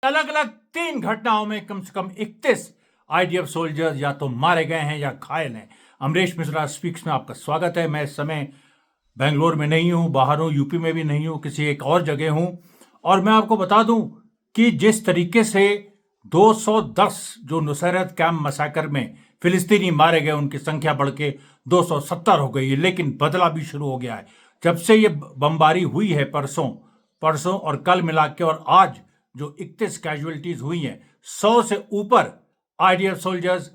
अलग अलग 3 घटनाओं में कम से कम 31 आईडीएफ सोल्जर्स या तो मारे गए हैं या घायल हैं। अमरीश मिश्रा स्पीक्स में आपका स्वागत है। मैं इस समय बेंगलोर में नहीं हूं, बाहर हूं, यूपी में भी नहीं हूं, किसी एक और जगह हूं। और मैं आपको बता दूं कि जिस तरीके से 210 जो नुसैरत कैंप मसाकर में फिलिस्तीनी मारे गए, उनकी संख्या बढ़ के 270 हो गई है। लेकिन बदला भी शुरू हो गया है जब से ये बमबारी हुई है, परसों और कल मिला के, और आज जो 31 कैजुअलिटीज हुई हैं, 100 से ऊपर आईडीएफ सोल्जर्स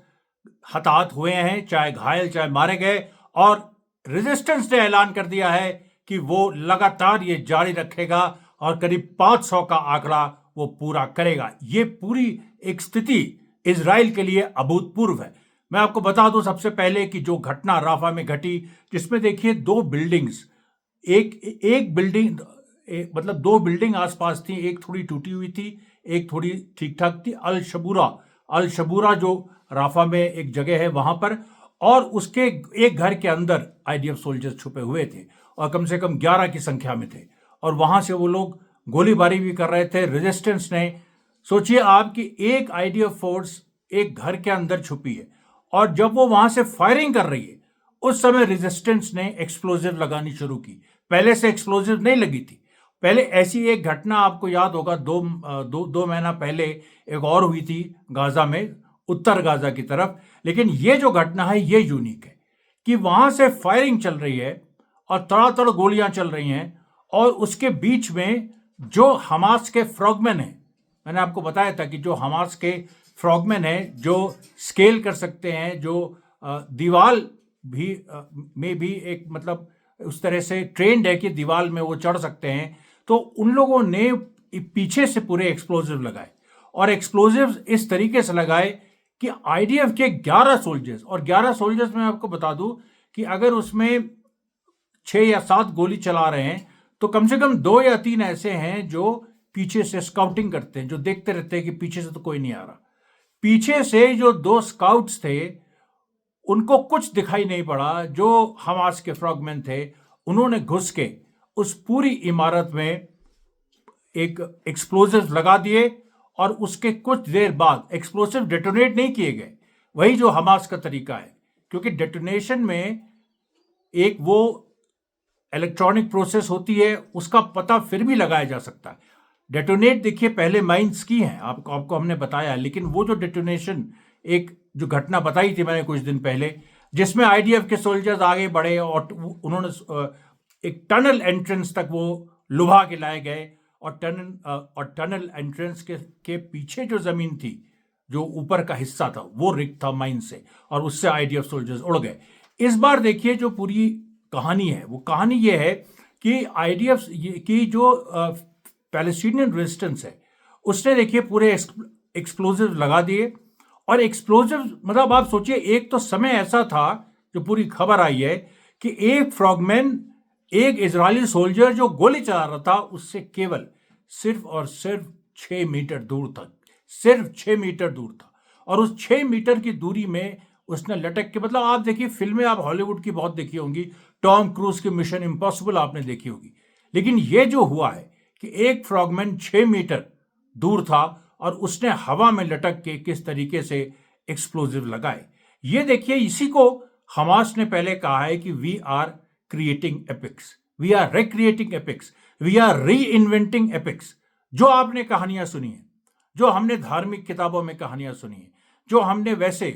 हताहत हुए हैं, चाहे घायल चाहे मारे गए। और रेजिस्टेंस ने ऐलान कर दिया है कि वो लगातार ये जारी रखेगा और करीब 500 का आंकड़ा वो पूरा करेगा। ये पूरी एक स्थिति इजराइल के लिए अभूतपूर्व है। मैं आपको बता दूं सबसे पहले कि जो घटना राफा में घटी, जिसमें देखिए 2 बिल्डिंग्स, एक बिल्डिंग, मतलब 2 बिल्डिंग आसपास थी, एक थोड़ी टूटी हुई थी, एक थोड़ी ठीक ठाक थी। अल शबूरा जो राफा में एक जगह है वहां पर, और उसके एक घर के अंदर आईडीएफ सोल्जर्स छुपे हुए थे और कम से कम 11 की संख्या में थे। और वहां से वो लोग गोलीबारी भी कर रहे थे। रेजिस्टेंस ने, सोचिए आप कि एक आईडीएफ फोर्स एक घर के अंदर छुपी है, और जब वो वहां से फायरिंग कर रही है उस समय रेजिस्टेंस ने एक्सप्लोजिव लगानी शुरू की। पहले से एक्सप्लोजिव नहीं लगी थी। पहले ऐसी एक घटना आपको याद होगा, दो महीना पहले एक और हुई थी गाजा में, उत्तर गाजा की तरफ। लेकिन ये जो घटना है ये यूनिक है कि वहां से फायरिंग चल रही है और तड़ातड़ गोलियां चल रही हैं, और उसके बीच में जो हमास के फ्रॉगमैन हैं, मैंने आपको बताया था कि जो हमास के फ्रॉगमैन हैं, जो स्केल कर सकते हैं, जो दीवार भी में भी एक मतलब उस तरह से ट्रेंड है कि दीवार में वो चढ़ सकते हैं, तो उन लोगों ने पीछे से पूरे एक्सप्लोजिव लगाए। और एक्सप्लोजिव इस तरीके से लगाए कि आईडीएफ के 11 सोल्जर्स, और 11 सोल्जर्स में आपको बता दूं कि अगर उसमें 6 या 7 गोली चला रहे हैं तो कम से कम 2 या 3 ऐसे हैं जो पीछे से स्काउटिंग करते हैं, जो देखते रहते हैं कि पीछे से तो कोई नहीं आ रहा। पीछे से जो 2 स्काउट्स थे उनको कुछ दिखाई नहीं पड़ा। जो हमास के फ्रॉगमैन थे उन्होंने घुस के उस पूरी इमारत में एक एक्सप्लोजिव लगा दिए, और उसके कुछ देर बाद एक्सप्लोसिव डेटोनेट नहीं किए गए, वही जो हमास का तरीका है। क्योंकि डेटोनेशन में एक वो इलेक्ट्रॉनिक प्रोसेस होती है, उसका पता फिर भी लगाया जा सकता है। डेटोनेट देखिए पहले माइंस की हैं, आपको हमने बताया, लेकिन वो जो डेटोनेशन, एक जो घटना बताई थी मैंने कुछ दिन पहले, जिसमें आईडीएफ के सोल्जर्स आगे बढ़े और उन्होंने एक टनल एंट्रेंस तक वो लुभा के लाए गए, और टनल एंट्रेंस के पीछे जो जमीन थी, जो ऊपर का हिस्सा था, वो रिक्त था माइन से, और उससे आईडीएफ सोल्जर्स उड़ गए। इस बार देखिए जो पूरी कहानी है, वो कहानी ये है कि आईडीएफ की जो पैलेस्टीनियन रेजिस्टेंस है, उसने देखिए पूरे एक्सप्लोजिव लगा दिए। और एक्सप्लोजिव मतलब आप सोचिए, एक तो समय ऐसा था, जो पूरी खबर आई है, कि एक फ्रॉगमैन, एक इजरायली सोल्जर जो गोली चला रहा था, उससे केवल सिर्फ और सिर्फ 6 मीटर दूर था, सिर्फ 6 मीटर दूर था। और उस 6 मीटर की दूरी में उसने लटक के, मतलब आप देखिए फिल्में आप हॉलीवुड की बहुत देखी होंगी, टॉम क्रूज की मिशन इम्पॉसिबल आपने देखी होगी, लेकिन ये जो हुआ है कि एक फ्रॉगमैन 6 मीटर दूर था और उसने हवा में लटक के किस तरीके से एक्सप्लोजिव लगाए। ये देखिए, इसी को हमास ने पहले कहा है कि we are creating epics, we are recreating epics, we are reinventing epics. जो आपने कहानियां सुनी है, जो हमने धार्मिक किताबों में कहानियां सुनी है, जो हमने वैसे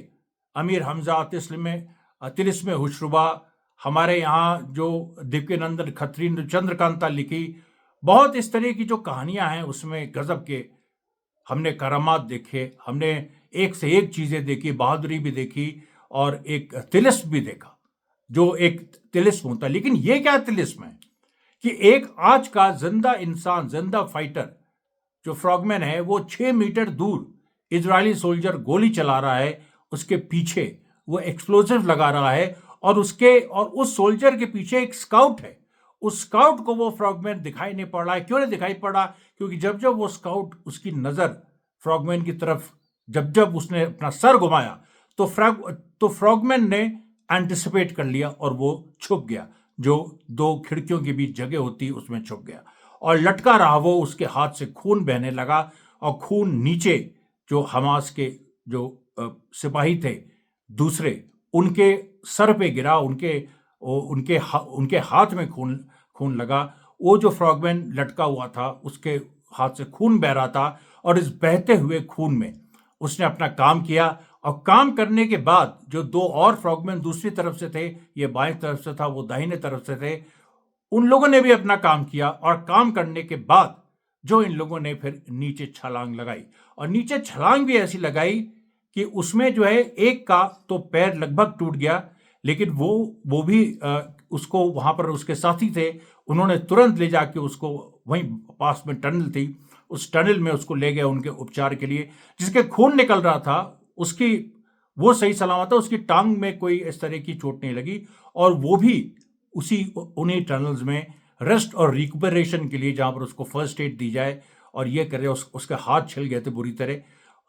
अमीर हमजा, तिलिस्म हुशरुबा, हमारे यहाँ जो दिव्यनंदन खत्री ने चंद्रकांता लिखी, बहुत इस तरह की जो कहानियां हैं, उसमें गजब के हमने करामात देखे, हमने एक से एक चीजें देखी, बहादुरी भी देखी, और एक तिलिस्म भी देखा, जो एक तिलिस्म होता है। लेकिन ये क्या तिलिस्म है कि एक आज का जिंदा इंसान, जिंदा फाइटर जो फ्रॉगमैन है, वो 6 मीटर दूर इजरायली सोल्जर गोली चला रहा है, उसके पीछे वो एक्सप्लोजिव लगा रहा है, और उस सोल्जर के पीछे एक स्काउट है। उस स्काउट को वो फ्रॉगमैन दिखाई नहीं पड़ रहा है। क्यों नहीं दिखाई पड़ रहा? क्योंकि जब जब वो स्काउट, उसकी नजर फ्रॉगमैन की तरफ, जब जब उसने अपना सर घुमाया, तो फ्रॉगमैन ने एंटिसिपेट कर लिया और वो छुप गया, जो 2 खिड़कियों के बीच जगह होती है उसमें छुप गया, और लटका रहा वो, उसके हाथ से खून बहने लगा। और खून नीचे जो हमास के जो सिपाही थे दूसरे, उनके सर पे गिरा, उनके हाथ में खून लगा। वो जो फ्रॉगमैन लटका हुआ था उसके हाथ से खून बह रहा था, और इस बहते हुए खून में उसने अपना काम किया। और काम करने के बाद जो दो और फ्रॉगमैन दूसरी तरफ से थे, ये बाएं तरफ से था, वो दाहिने तरफ से थे, उन लोगों ने भी अपना काम किया। और काम करने के बाद जो इन लोगों ने फिर नीचे छलांग लगाई, और नीचे छलांग भी ऐसी लगाई कि उसमें जो है एक का तो पैर लगभग टूट गया, लेकिन वो भी उसको वहां पर उसके साथी थे, उन्होंने तुरंत ले जाके उसको वहीं पास में टनल थी, उस टनल में उसको ले गए उनके उपचार के लिए। जिसके खून निकल रहा था उसकी वो सही सलामत था, उसकी टांग में कोई इस तरह की चोट नहीं लगी, और वो भी उन्हीं टनल्स में रेस्ट और रिकवरेशन के लिए, जहां पर उसको फर्स्ट एड दी जाए और ये करे, उसके हाथ छिल गए थे बुरी तरह,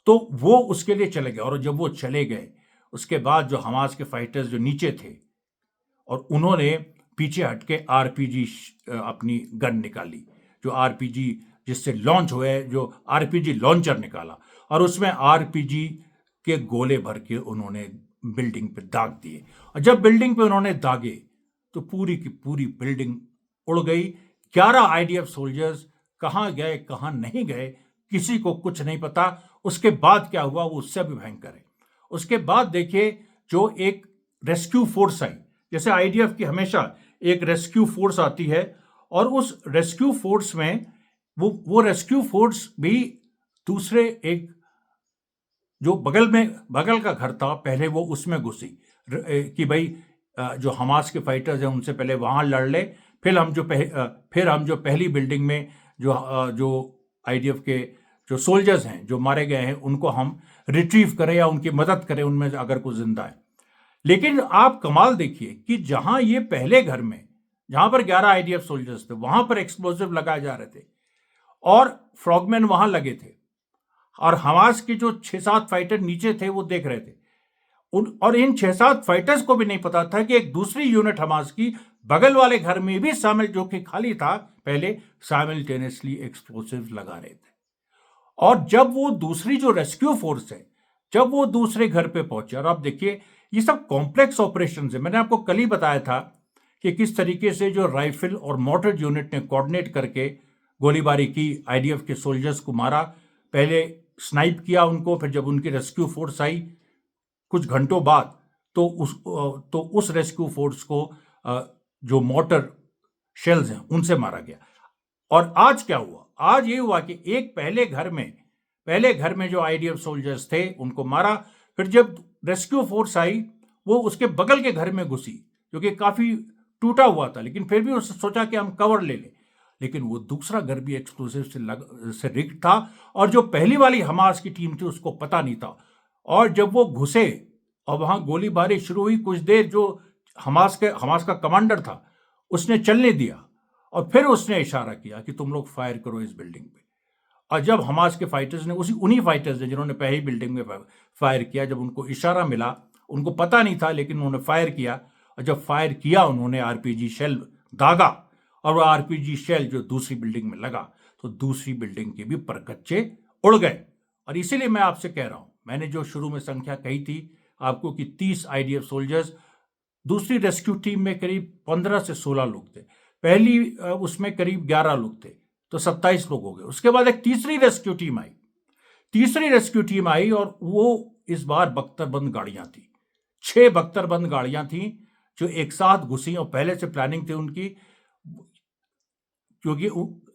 तो वो उसके लिए चले गए। और जब वो चले गए उसके बाद जो हमास के फाइटर्स जो नीचे थे, और उन्होंने पीछे हटके आरपीजी अपनी गन निकाली, जो आरपीजी जिससे लॉन्च हुए, जो आरपीजी लॉन्चर निकाला, और उसमें आरपीजी के गोले भर के उन्होंने बिल्डिंग पे दाग दिए। और जब बिल्डिंग पे उन्होंने दागे तो पूरी की पूरी बिल्डिंग उड़ गई। 11 आईडीएफ सोल्जर्स कहाँ गए कहाँ नहीं गए किसी को कुछ नहीं पता। उसके बाद क्या हुआ वो उससे भी भयंकर है। उसके बाद देखिए, जो एक रेस्क्यू फोर्स आई, जैसे आईडीएफ की हमेशा एक रेस्क्यू फोर्स आती है, और उस रेस्क्यू फोर्स में वो रेस्क्यू फोर्स भी दूसरे एक जो बगल का घर था पहले, वो उसमें घुसी कि भाई जो हमास के फाइटर्स हैं उनसे पहले वहां लड़ ले, फिर हम जो पहली बिल्डिंग में जो आईडीएफ के जो सोल्जर्स हैं जो मारे गए हैं उनको हम रिट्रीव करें या उनकी मदद करें, उनमें से अगर कोई जिंदा है। लेकिन आप कमाल देखिए कि जहां ये पहले घर में जहां पर 11 आईडीएफ सोल्जर्स थे वहां पर एक्सप्लोसिव लगाए जा रहे थे और फ्रॉगमैन वहां लगे थे, और हमास के जो 6-7 फाइटर नीचे थे वो देख रहे थे। और इन 6-7 फाइटर्स को भी नहीं पता था कि एक दूसरी यूनिट हमास की बगल वाले घर में भी शामिल, जो कि खाली था पहले, साइमल्टेनियसली एक्सप्लोसिव लगा रहे थे। और जब वो दूसरी जो रेस्क्यू फोर्स है, जब वो दूसरे घर पे पहुंचे, और आप देखिए ये सब कॉम्प्लेक्स ऑपरेशन है। मैंने आपको कल ही बताया था कि किस तरीके से जो राइफल और मोटर यूनिट ने कोऑर्डिनेट करके गोलीबारी की, आईडीएफ के सोल्जर्स को मारा, पहले स्नाइप किया उनको, फिर जब उनकी रेस्क्यू फोर्स आई कुछ घंटों बाद, तो उस रेस्क्यू फोर्स को जो मोटर शेल्स हैं उनसे मारा गया। और आज क्या हुआ? आज ये हुआ कि एक पहले घर में जो आईडीएफ सोल्जर्स थे उनको मारा, फिर जब रेस्क्यू फोर्स आई वो उसके बगल के घर में घुसी, जो कि काफी टूटा हुआ था, लेकिन फिर भी उसने सोचा कि हम कवर ले लें। लेकिन वो दूसरा घर भी एक्सप्लोसिव से रिग्ड था, और जो पहली वाली हमास की टीम थी उसको पता नहीं था। और जब वो घुसे और वहां गोलीबारी शुरू हुई, कुछ देर जो हमास का कमांडर था उसने चलने दिया, और फिर उसने इशारा किया कि तुम लोग फायर करो इस बिल्डिंग पे। और जब हमास के फाइटर्स ने, उन्हीं फाइटर्स ने जिन्होंने पहली बिल्डिंग में फायर किया, जब उनको इशारा मिला, उनको पता नहीं था लेकिन उन्होंने फायर किया, और जब फायर किया उन्होंने आरपीजी शेल दागा, और वह आरपीजी शेल जो दूसरी बिल्डिंग में लगा तो दूसरी बिल्डिंग के भी परकच्चे उड़ गए। और इसीलिए मैं आपसे कह रहा हूं, मैंने जो शुरू में संख्या कही थी आपको कि 30 आईडीएफ सोल्जर्स, दूसरी रेस्क्यू टीम में करीब 15 से 16 लोग थे, पहली उसमें करीब 11 लोग थे, तो 27 लोग हो गए। उसके बाद एक तीसरी रेस्क्यू टीम आई, और वो इस बार बख्तरबंद गाड़ियां थी, 6 बख्तरबंद गाड़ियां थी जो एक साथ घुसी, और पहले से प्लानिंग थी उनकी, क्योंकि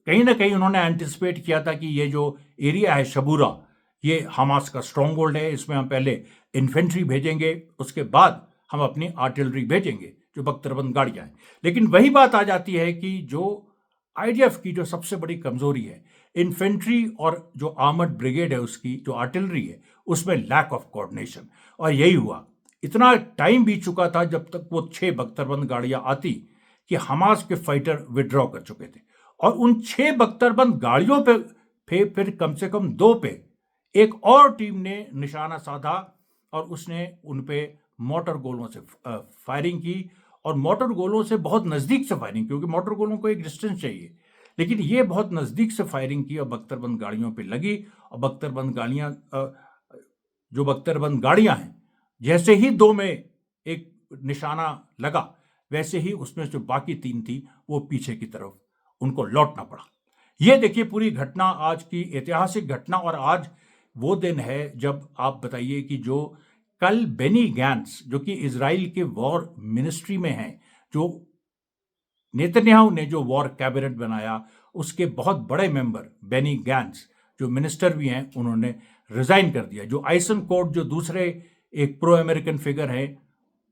कहीं ना कहीं उन्होंने एंटिसिपेट किया था कि ये जो एरिया है शबूरा, ये हमास का स्ट्रॉन्ग होल्ड है, इसमें हम पहले इन्फेंट्री भेजेंगे, उसके बाद हम अपनी आर्टिलरी भेजेंगे जो बख्तरबंद गाड़ियां हैं। लेकिन वही बात आ जाती है कि जो आईडीएफ की जो सबसे बड़ी कमजोरी है, इन्फेंट्री और जो आर्मर्ड ब्रिगेड है उसकी जो आर्टिलरी है उसमें लैक ऑफ कोऑर्डिनेशन। और यही हुआ, इतना टाइम बीत चुका था जब तक वो 6 बख्तरबंद गाड़ियां आती कि हमास के फाइटर विड्रॉ कर चुके थे, और उन 6 बख्तरबंद गाड़ियों पे फिर कम से कम 2 पे एक और टीम ने निशाना साधा, और उसने उन पे मोटर गोलों से फायरिंग की, और मोटर गोलों से बहुत नजदीक से फायरिंग, क्योंकि मोटर गोलों को एक डिस्टेंस चाहिए, लेकिन ये बहुत नज़दीक से फायरिंग की और बख्तरबंद गाड़ियों पे लगी और बख्तरबंद गाड़ियाँ जो बख्तरबंद गाड़ियाँ हैं, जैसे ही दो में एक निशाना लगा, वैसे ही उसमें जो बाकी तीन थी वो पीछे की तरफ उनको लौटना पड़ा। ये देखिए पूरी घटना, आज की ऐतिहासिक घटना। और आज वो दिन है जब आप बताइए कि जो कल बेनी गैंट्स, जो कि इजराइल के वॉर मिनिस्ट्री में हैं, जो नेतन्याहू ने जो वॉर कैबिनेट बनाया, उसके बहुत बड़े मेंबर बेनी गैंट्स, जो मिनिस्टर भी हैं, उन्होंने रिजाइन कर दिया। जो आइसेनकोट, जो दूसरे एक प्रो अमेरिकन फिगर हैं,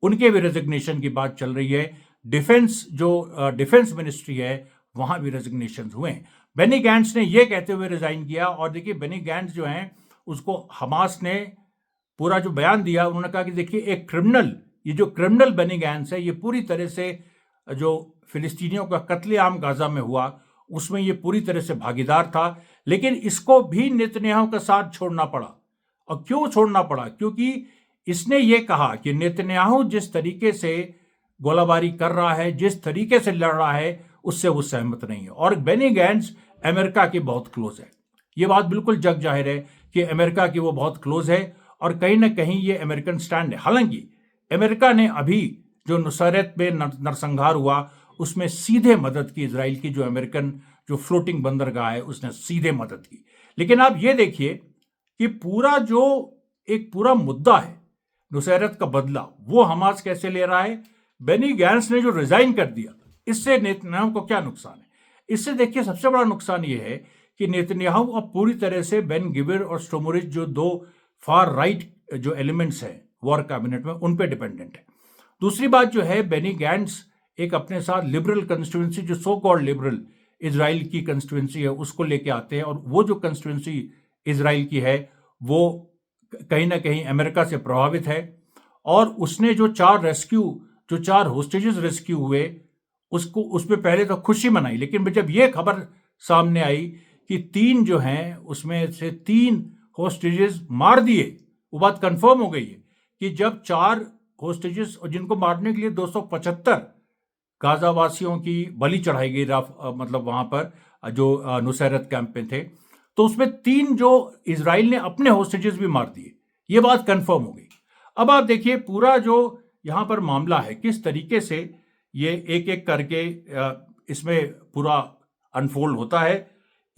उनके भी रेजिग्नेशन की बात चल रही है। डिफेंस मिनिस्ट्री है, वहां भी रेजिग्नेशन हुए हैं। बेनी गैंट्स ने यह कहते हुए रिजाइन किया, और देखिए बेनी गैंट्स जो हैं, उसको हमास ने पूरा जो बयान दिया, उन्होंने कहा कि देखिए एक क्रिमिनल, ये जो क्रिमिनल बेनी गैंट्स है, ये पूरी तरह से जो फिलिस्तीनियों का कत्लेआम गाजा में हुआ, उसमें ये पूरी तरह से भागीदार था। लेकिन इसको भी नेतन्याहू का साथ छोड़ना पड़ा। और क्यों छोड़ना पड़ा? क्योंकि इसने ये कहा कि नेतन्याहू जिस तरीके से गोलाबारी कर रहा है, जिस तरीके से लड़ रहा है, उससे वो सहमत नहीं है। और बेनी गैंट्स अमेरिका के बहुत क्लोज है। ये बात बिल्कुल जग जाहिर है कि अमेरिका की वो बहुत क्लोज है, और कहीं ना कहीं ये अमेरिकन स्टैंड है। हालांकि अमेरिका ने अभी जो नुसैरत में नरसंहार हुआ, उसमें सीधे मदद की इजराइल की। जो अमेरिकन जो फ्लोटिंग बंदरगाह है, उसने सीधे मदद की। लेकिन आप ये देखिए कि पूरा मुद्दा है नुसैरत का बदला, वो हमास कैसे ले रहा है। बेनी गैंट्स ने जो रिजाइन कर दिया, इससे नेतन्याहू को क्या नुकसान है? इससे देखिए सबसे बड़ा नुकसान ये है कि नेतन्याहू अब पूरी तरह से बेन गिविर और स्टोमोरिच, जो दो फार राइट जो एलिमेंट्स हैं वॉर कैबिनेट में, उन पे डिपेंडेंट है। दूसरी बात जो है, बेनी गैंट्स एक अपने साथ लिबरल कंस्टिट्यूंसी, जो सो कॉल्ड लिबरल इजराइल की कंस्टिट्यूंसी है, उसको लेके आते हैं। और वो जो कंस्टिट्यूंसी इजराइल की है, वो कहीं ना कहीं अमेरिका से प्रभावित है। और उसने जो चार होस्टेजेस रेस्क्यू हुए, उसमें पहले तो खुशी मनाई। लेकिन जब ये खबर सामने आई कि 3 जो हैं, उसमें से 3 होस्टेजेस मार दिए, वो बात कंफर्म हो गई है कि जब 4 होस्टेजेस, जिनको मारने के लिए 275 गाजावासियों की बलि चढ़ाई गई, मतलब वहां पर जो नुसैरत कैंप में थे, तो उसमें 3 जो इजराइल ने अपने होस्टेजेस भी मार दिए। ये बात कंफर्म हो गई। अब आप देखिए पूरा जो यहां पर मामला है, किस तरीके से ये एक एक करके इसमें पूरा अनफोल्ड होता है।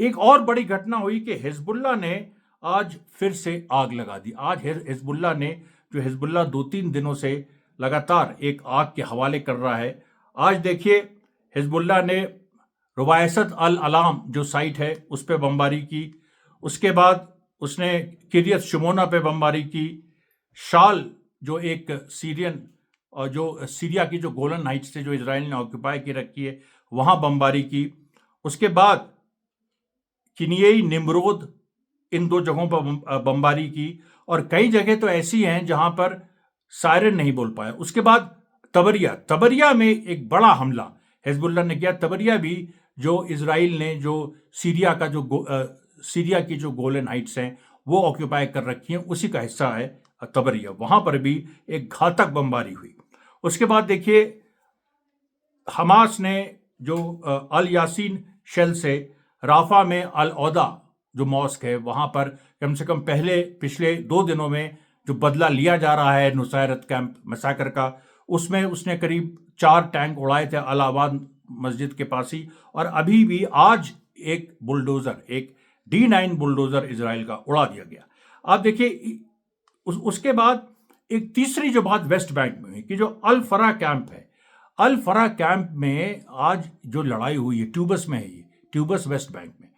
एक और बड़ी घटना हुई कि हिजबुल्लाह ने आज फिर से आग लगा दी। आज हिजबुल्लाह 2-3 दिनों से लगातार एक आग के हवाले कर रहा है। आज देखिए हिजबुल्लाह ने रुवायसत अल अलाम जो साइट है, उस पर बमबारी की। उसके बाद उसने किरियत शुमोना पे बमबारी की। शाल जो एक और जो सीरिया की जो गोलन हाइट्स से जो इजराइल ने ऑक्यूपाई की रखी है, वहां बमबारी की। उसके बाद किनियई, निम्रोद, इन 2 जगहों पर बमबारी की। और कई जगह तो ऐसी हैं जहां पर सायरन नहीं बोल पाया। उसके बाद तबरिया में एक बड़ा हमला हिजबुल्लाह ने किया। तबरिया भी जो इजराइल ने जो सीरिया की जो गोलन हाइट्स हैं, वो ऑक्यूपाई कर रखी हैं, उसी का हिस्सा है तबरिया। वहां पर भी एक घातक बमबारी हुई। उसके बाद देखिए हमास ने जो अल यासीन शेल से राफा में अल औदा जो मॉस्क है, वहां पर कम से कम पिछले 2 दिनों में जो बदला लिया जा रहा है नुसैरत कैंप मैसाकर का, उसमें उसने करीब 4 टैंक उड़ाए थे अलाहाबाद मस्जिद के पास ही। और अभी भी आज एक D9 बुलडोजर इजराइल का उड़ा दिया गया। आप देखिए उसके बाद एक तीसरी जो बात वेस्ट बैंक में हुई कि जो अल फरा कैंप है, अल फरा कैंप में आज जो लड़ाई हुई है, ट्यूबस में है, ये ट्यूबस वेस्ट बैंक में।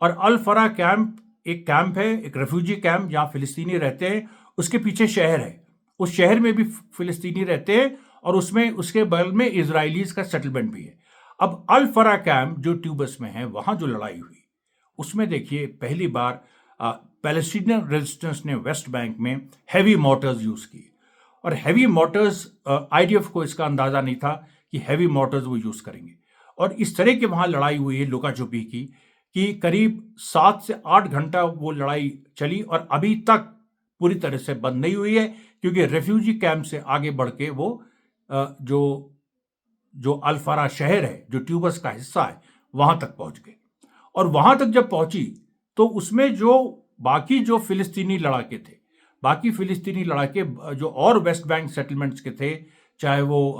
और अल फरा कैंप है, एक रेफ्यूजी कैंप जहां फिलिस्तीनी रहते हैं। उसके पीछे शहर है, उस शहर में भी फिलिस्तीनी रहते हैं, और उसके बगल में इजराइलीज का सेटलमेंट भी है। अब अल फरा कैंप जो ट्यूबस में है, वहां जो लड़ाई हुई, उसमें देखिए पहली बार पैलेस्टीनियन रेजिस्टेंस ने वेस्ट बैंक में हैवी मोर्टर्स यूज किए। और हैवी मोर्टर्स, आईडीएफ को इसका अंदाजा नहीं था कि हैवी मोर्टर्स वो यूज करेंगे। और इस तरह की वहां लड़ाई हुई है लुका छुपी की, कि करीब 7 से 8 घंटा वो लड़ाई चली, और अभी तक पूरी तरह से बंद नहीं हुई है, क्योंकि रेफ्यूजी कैंप से आगे बढ़ के वो जो अल फरा शहर है, जो ट्यूबस का हिस्सा है, वहां तक पहुंच गए। और वहां तक जब पहुंची तो उसमें जो बाकी जो फिलिस्तीनी लड़ाके थे, बाकी फिलिस्तीनी लड़ाके जो और वेस्ट बैंक सेटलमेंट्स के थे, चाहे वो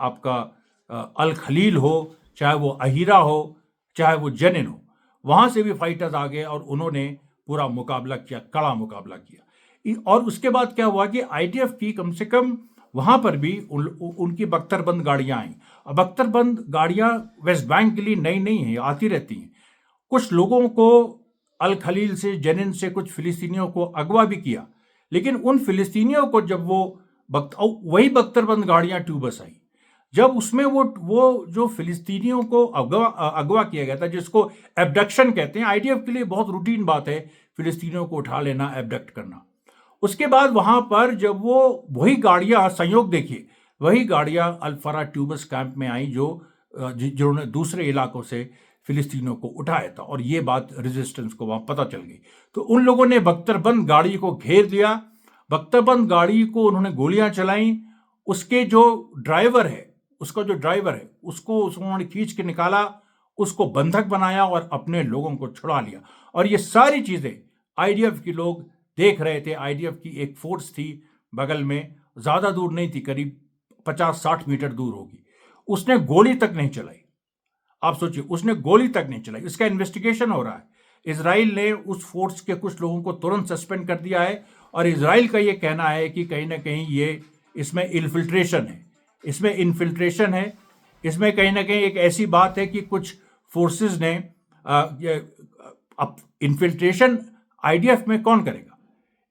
आपका अल खलील हो, चाहे वो अहीरा हो, चाहे वो जेनिन हो, वहां से भी फाइटर्स आ गए और उन्होंने पूरा मुकाबला किया, कड़ा मुकाबला किया। और उसके बाद क्या हुआ कि आईडीएफ की कम से कम वहां पर भी उनकी बख्तरबंद गाड़ियां आई। अब बख्तरबंद गाड़ियां वेस्ट बैंक के लिए नई नहीं है, आती रहती हैं। कुछ लोगों को अल खलील से, जेनिन से कुछ फिलिस्तीनियों को अगवा भी किया, लेकिन उन फिलिस्तीनियों को जब वही बख्तरबंद गाड़ियां ट्यूबस आई, जब उसमें वो जो फिलिस्तीनियों को अगवा किया गया था, जिसको एबडक्शन कहते हैं, आईडीएफ के लिए बहुत रूटीन बात है फिलिस्तीनियों को उठा लेना, एबडक्ट करना। उसके बाद वहां पर जब वही गाड़ियां, संयोग देखिए, वही गाड़ियां अल-फरा ट्यूबस कैंप में आई जिन्होंने दूसरे इलाकों से फिलिस्तीनियों को उठाया था, और ये बात रेजिस्टेंस को वहां पता चल गई। तो उन लोगों ने बख्तरबंद गाड़ी को घेर दिया, बख्तरबंद गाड़ी को उन्होंने गोलियां चलाई। उसके जो ड्राइवर है, उसको उन्होंने खींच के निकाला, उसको बंधक बनाया और अपने लोगों को छुड़ा लिया। और ये सारी चीजें आईडीएफ के लोग देख रहे थे। आईडीएफ की एक फोर्स थी बगल में, ज्यादा दूर नहीं थी, करीब 50-60 मीटर दूर होगी। उसने गोली तक नहीं चलाई। आप सोचिए, उसने गोली तक नहीं चलाई। इसका इन्वेस्टिगेशन हो रहा है। इजराइल ने उस फोर्स के कुछ लोगों को तुरंत सस्पेंड कर दिया है, और इजराइल का यह कहना है कि कहीं ना कहीं इसमें इन्फिल्ट्रेशन है, इसमें कहीं ना कहीं एक ऐसी बात है कि कुछ फोर्सेस ने इन्फिल्ट्रेशन आईडीएफ में कौन करेगा?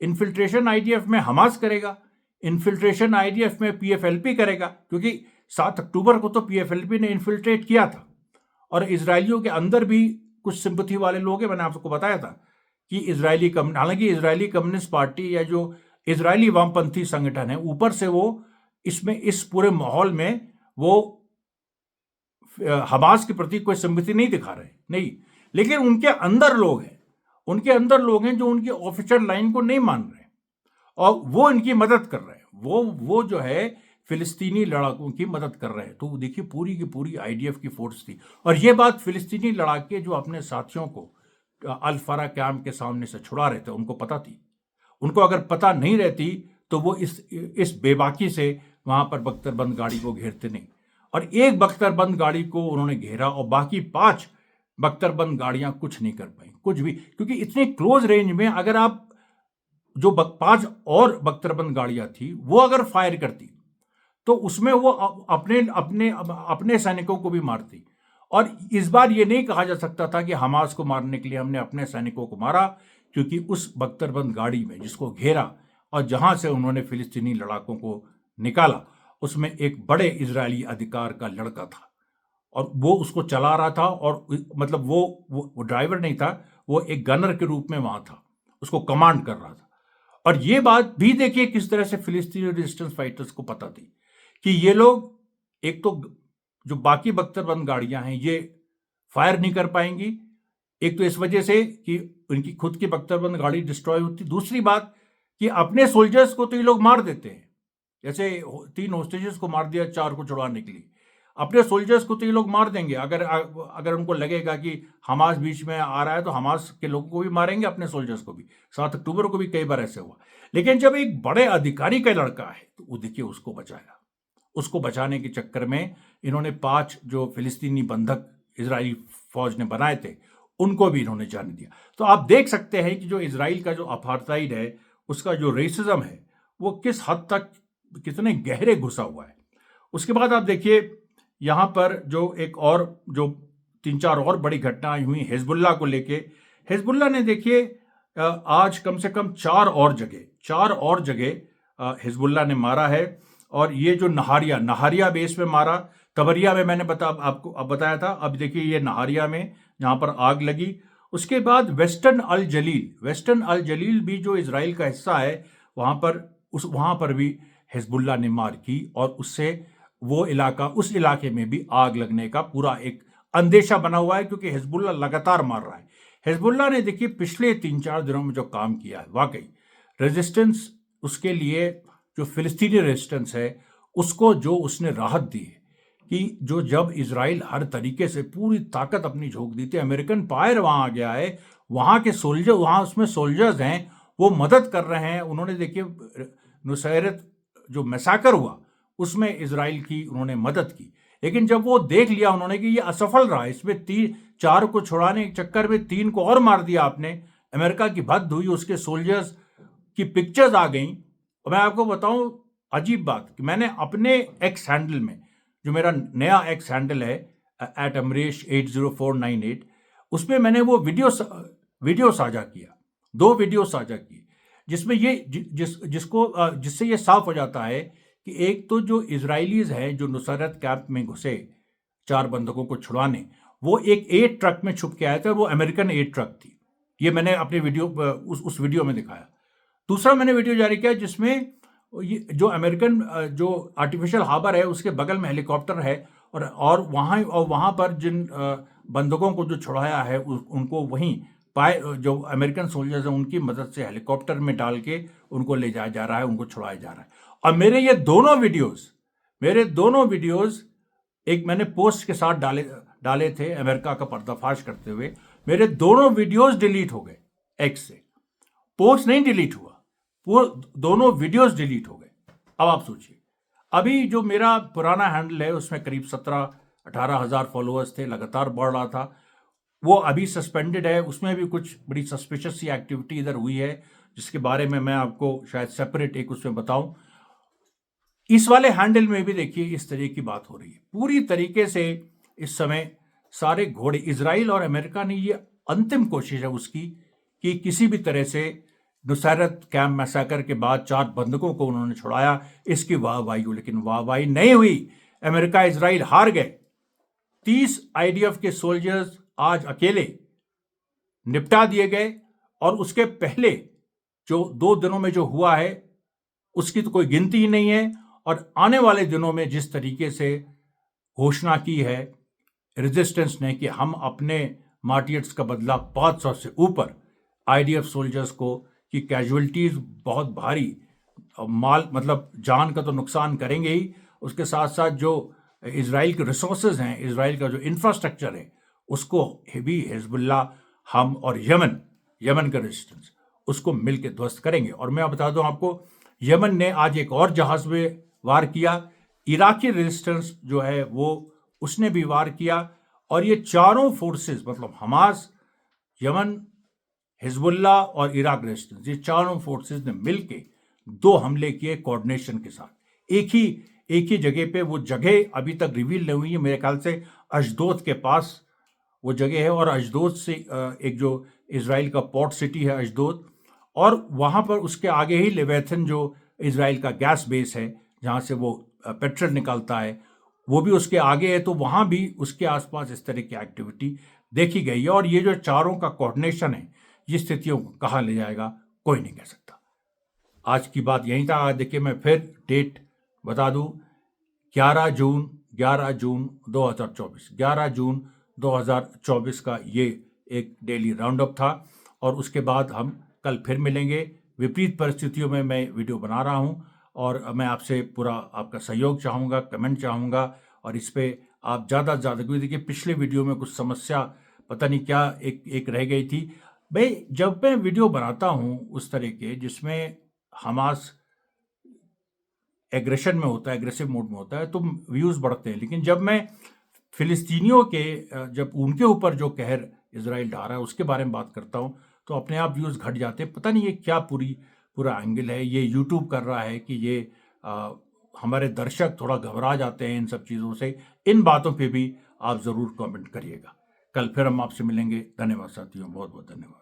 इन्फिल्ट्रेशन आईडीएफ में हमास करेगा, इन्फिल्ट्रेशन आईडीएफ में पीएफएलपी करेगा, क्योंकि 7 अक्टूबर को तो पीएफएलपी ने इन्फिल्ट्रेट किया था। और इजरायलियों के अंदर भी कुछ सिंपथी वाले लोग हैं। मैंने आपको बताया था कि हालांकि इजरायली कम्युनिस्ट पार्टी या जो इजरायली वामपंथी संगठन है, ऊपर से वो इस पूरे माहौल में वो हमास के प्रति कोई सिंपथी नहीं दिखा रहे, नहीं। लेकिन उनके अंदर लोग हैं जो उनकी ऑफिशियल लाइन को नहीं मान रहे, और वो इनकी मदद कर रहे हैं। वो जो है फिलिस्तीनी लड़ाकों की मदद कर रहे हैं। तो देखिए, पूरी की पूरी आईडीएफ की फोर्स थी। और ये बात फिलिस्तीनी लड़ाके जो अपने साथियों को अल-फरा कैंप के सामने से छुड़ा रहे थे, उनको पता थी। उनको अगर पता नहीं रहती तो वो इस बेबाकी से वहां पर बख्तरबंद गाड़ी को घेरते नहीं। और एक बख्तरबंद गाड़ी को उन्होंने घेरा, और बाकी 5 बख्तरबंद गाड़ियां कुछ नहीं कर पाई, कुछ भी, क्योंकि इतने क्लोज रेंज में अगर आप जो 5 और बख्तरबंद गाड़ियां थी वो अगर फायर करती तो उसमें वो अपने सैनिकों को भी मारती। और इस बार ये नहीं कहा जा सकता था कि हमास को मारने के लिए हमने अपने सैनिकों को मारा, क्योंकि उस बख्तरबंद गाड़ी में जिसको घेरा और जहां से उन्होंने फिलिस्तीनी लड़ाकों को निकाला, उसमें एक बड़े इजरायली अधिकार का लड़का था, और वो उसको चला रहा था। और मतलब वो ड्राइवर नहीं था, वो एक गनर के रूप में वहां था, उसको कमांड कर रहा था। और ये बात भी देखिए किस तरह से फिलिस्तीनी रेजिस्टेंस फाइटर्स को पता थी कि ये लोग, एक तो जो बाकी बख्तरबंद गाड़ियां हैं ये फायर नहीं कर पाएंगी, एक तो इस वजह से कि उनकी खुद की बख्तरबंद गाड़ी डिस्ट्रॉय होती, दूसरी बात कि अपने सोल्जर्स को तो ये लोग मार देते हैं। जैसे 3 होस्टेजेस को मार दिया 4 को छुड़ाने के लिए, अपने सोल्जर्स को तो ये लोग मार देंगे। अगर उनको लगेगा कि हमास बीच में आ रहा है तो हमास के लोगों को भी मारेंगे, अपने सोल्जर्स को भी। 7 अक्टूबर को भी कई बार ऐसे हुआ। लेकिन जब एक बड़े अधिकारी का लड़का है तो वो देखिए उसको बचाया। उसको बचाने के चक्कर में इन्होंने 5 जो फिलिस्तीनी बंधक इजरायली फौज ने बनाए थे उनको भी इन्होंने जाने दिया। तो आप देख सकते हैं कि जो इजराइल का जो अपार्थाइड है, उसका जो रेसिज्म है, वो किस हद तक, कितने गहरे घुसा हुआ है। उसके बाद आप देखिए यहां पर जो एक और जो 3-4 और बड़ी घटनाएं हुई हिजबुल्ला को लेके। हिजबुल्ला ने देखिए आज कम से कम 4 और जगह हिजबुल्ला ने मारा है। और ये जो नहारिया बेस में मारा, तबरिया में मैंने आपको अब बताया था। अब देखिए ये नहारिया में जहां पर आग लगी। उसके बाद वेस्टर्न अल जलील भी जो इजराइल का हिस्सा है, वहां पर भी हिजबुल्ला ने मार की, और उससे उस इलाके में भी आग लगने का पूरा एक अंदेशा बना हुआ है, क्योंकि हिजबुल्ला लगातार मार रहा है। हिजबुल्ला ने देखिए पिछले 3-4 दिनों में जो काम किया है, वाकई रेजिस्टेंस, उसके लिए जो फिलिस्तीनी रेजिस्टेंस है उसको जो उसने राहत दी है, कि जो जब इजराइल हर तरीके से पूरी ताकत अपनी झोंक दी थी, अमेरिकन पायर वहां आ गया है, वहां के सोल्जर, वहां उसमें सोल्जर्स हैं, वो मदद कर रहे हैं। उन्होंने देखिए नुसैरत जो मैसाकर हुआ उसमें इजराइल की उन्होंने मदद की, लेकिन जब वो देख लिया उन्होंने कि ये असफल रहा, इसमें 4 को छुड़ाने के चक्कर में 3 को और मार दिया आपने, अमेरिका की भद्द हुई, उसके सोल्जर्स की पिक्चर्स आ गई। और मैं आपको बताऊं अजीब बात कि मैंने अपने एक्स हैंडल में, जो मेरा नया एक्स हैंडल है @amresh80498, उसमें मैंने वो वीडियो साझा किया, 2 वीडियो साझा किए, जिसमें ये जिससे ये साफ हो जाता है कि एक तो जो इजरायलीज हैं जो नुसरत कैंप में घुसे 4 बंधकों को छुड़वाने, वो एक 8 ट्रक में छुप के आए थे, वो अमेरिकन 8 ट्रक थी। ये मैंने अपने वीडियो उस वीडियो में दिखाया। दूसरा मैंने वीडियो जारी किया जिसमें ये जो अमेरिकन जो आर्टिफिशियल हार्बर है उसके बगल में हेलीकॉप्टर है, और वहां पर जिन बंधकों को जो छुड़ाया है उनको वहीं पाए, जो अमेरिकन सोल्जर्स हैं उनकी मदद से हेलीकॉप्टर में डाल के उनको ले जाया जा रहा है, उनको छुड़ाया जा रहा है। और मेरे दोनों वीडियोस एक मैंने पोस्ट के साथ डाले थे अमेरिका का पर्दाफाश करते हुए। मेरे दोनों वीडियोस डिलीट हो गए एक्स से, पोस्ट नहीं डिलीट हुआ, वो दोनों वीडियोस डिलीट हो गए। अब आप सोचिए, अभी जो मेरा पुराना हैंडल है उसमें करीब 17-18 हजार फॉलोअर्स थे, लगातार बढ़ रहा था, वो अभी सस्पेंडेड है। उसमें भी कुछ बड़ी सस्पिशियस सी एक्टिविटी इधर हुई है, जिसके बारे में मैं आपको शायद सेपरेट एक उसमें बताऊं। इस वाले हैंडल में भी देखिए इस तरह की बात हो रही है। पूरी तरीके से इस समय सारे घोड़े, इजराइल और अमेरिका ने ये अंतिम कोशिश है उसकी कि किसी भी तरह से नुसैरत कैंप मैसाकर के बाद 4 बंधकों को उन्होंने छुड़ाया, इसकी वाहवाही हो, लेकिन वाहवाही नहीं हुई। अमेरिका इजराइल हार गए। 30 आईडीएफ के सोल्जर्स आज अकेले निपटा दिए गए, और उसके पहले जो 2 दिनों में जो हुआ है उसकी तो कोई गिनती ही नहीं है। और आने वाले दिनों में जिस तरीके से घोषणा की है रेजिस्टेंस ने कि हम अपने मार्टियर्स का बदला 500 से ऊपर आईडीएफ सोल्जर्स को, कि कैजुअलिटीज बहुत भारी, माल मतलब जान का तो नुकसान करेंगे ही, उसके साथ साथ जो इजराइल के रिसोर्सेज हैं, इजराइल का जो इंफ्रास्ट्रक्चर है, उसको भी हिजबुल्लाह, हम और यमन का रेजिस्टेंस उसको मिलकर ध्वस्त करेंगे। और मैं बता दूं आपको, यमन ने आज एक और जहाज में वार किया, इराकी रेजिस्टेंस जो है वो उसने भी वार किया, और ये चारों फोर्सेस मतलब हमास, यमन, हिजबुल्लाह और इराक रेजिस्टेंस, ये चारों फोर्सेस ने मिलके 2 हमले किए कोऑर्डिनेशन के साथ, एक ही जगह पे। वो जगह अभी तक रिवील नहीं हुई है, मेरे ख्याल से अशदोद के पास वो जगह है, और अशदोद से एक जो इजराइल का पोर्ट सिटी है अशदोद, और वहां पर उसके आगे ही लेविथन जो इजराइल का गैस बेस है जहां से वो पेट्रोल निकालता है, वो भी उसके आगे है। तो वहां भी उसके आसपास इस तरह की एक्टिविटी देखी गई है। और ये जो चारों का कोऑर्डिनेशन है, ये स्थितियों को कहाँ ले जाएगा कोई नहीं कह सकता। आज की बात यहीं था। आज देखिए मैं फिर डेट बता दूं, 11 जून 2024 का ये एक डेली राउंड अप था। और उसके बाद हम कल फिर मिलेंगे। विपरीत परिस्थितियों में मैं वीडियो बना रहा हूं, और मैं आपसे पूरा आपका सहयोग चाहूँगा, कमेंट चाहूँगा, और इस पर आप ज़्यादा से ज़्यादा, क्योंकि देखिए पिछले वीडियो में कुछ समस्या पता नहीं क्या एक रह गई थी। भाई जब मैं वीडियो बनाता हूँ उस तरह के जिसमें हमास एग्रेशन में होता है, एग्रेसिव मोड में होता है, तो व्यूज़ बढ़ते हैं। लेकिन जब मैं फिलिस्तीनियों के, जब उनके ऊपर जो कहर इजराइल ढा रहा है उसके बारे में बात करता हूँ, तो अपने आप व्यूज़ घट जाते हैं। पता नहीं ये क्या पूरा एंगल है, ये यूट्यूब कर रहा है कि ये हमारे दर्शक थोड़ा घबरा जाते हैं इन सब चीज़ों से। इन बातों पे भी आप ज़रूर कमेंट करिएगा। कल फिर हम आपसे मिलेंगे। धन्यवाद साथियों, बहुत बहुत धन्यवाद।